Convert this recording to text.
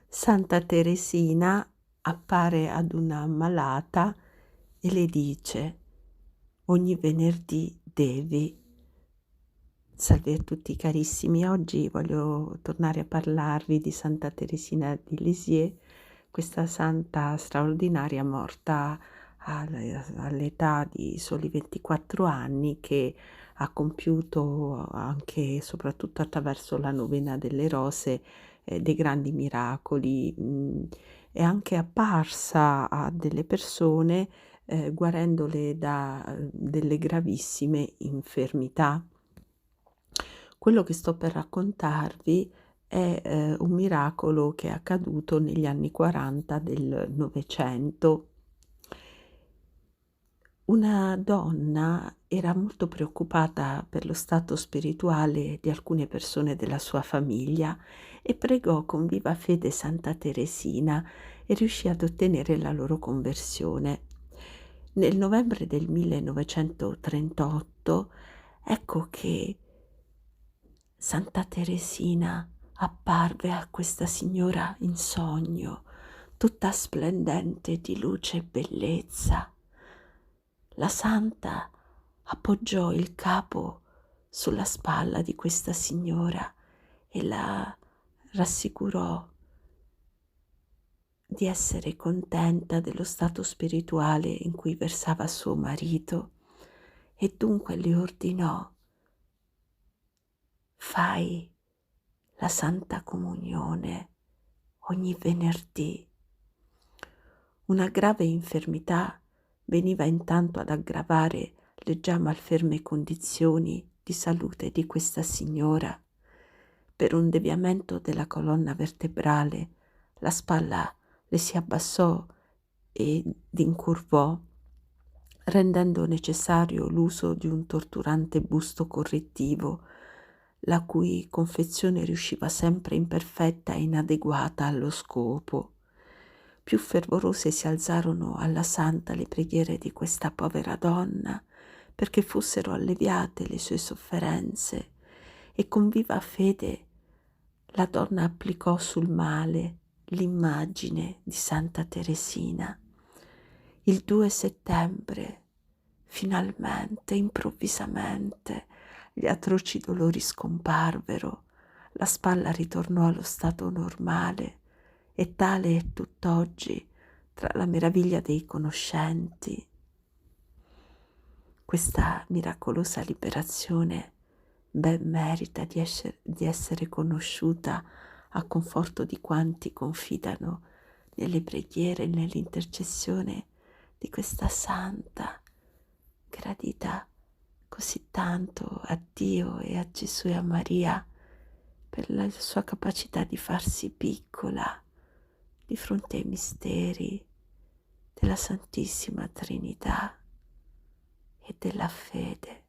Santa Teresina appare ad una ammalata e le dice: ogni venerdì devi. Salve a tutti carissimi, oggi voglio tornare a parlarvi di Santa Teresina di Lisieux, questa santa straordinaria morta all'età di soli 24 anni, che ha compiuto anche e soprattutto attraverso la novena delle rose dei grandi miracoli. È anche apparsa a delle persone guarendole da delle gravissime infermità. Quello che sto per raccontarvi è un miracolo che è accaduto negli anni 40 del Novecento. Una donna era molto preoccupata per lo stato spirituale di alcune persone della sua famiglia e pregò con viva fede Santa Teresina e riuscì ad ottenere la loro conversione. Nel novembre del 1938 ecco che Santa Teresina apparve a questa signora in sogno, tutta splendente di luce e bellezza. La santa appoggiò il capo sulla spalla di questa signora e la rassicurò di essere contenta dello stato spirituale in cui versava suo marito, e dunque le ordinò: fai la Santa Comunione ogni venerdì. Una grave infermità veniva intanto ad aggravare le già malferme condizioni di salute di questa signora. Per un deviamento della colonna vertebrale la spalla le si abbassò ed incurvò, rendendo necessario l'uso di un torturante busto correttivo, la cui confezione riusciva sempre imperfetta e inadeguata allo scopo. Più fervorose si alzarono alla santa le preghiere di questa povera donna perché fossero alleviate le sue sofferenze, e con viva fede la donna applicò sul male l'immagine di Santa Teresina. Il 2 settembre, finalmente, improvvisamente, gli atroci dolori scomparvero, la spalla ritornò allo stato normale, e tale è tutt'oggi tra la meraviglia dei conoscenti. Questa miracolosa liberazione ben merita di essere conosciuta a conforto di quanti confidano nelle preghiere e nell'intercessione di questa santa, gradita così tanto a Dio e a Gesù e a Maria per la sua capacità di farsi piccola di fronte ai misteri della Santissima Trinità e della fede.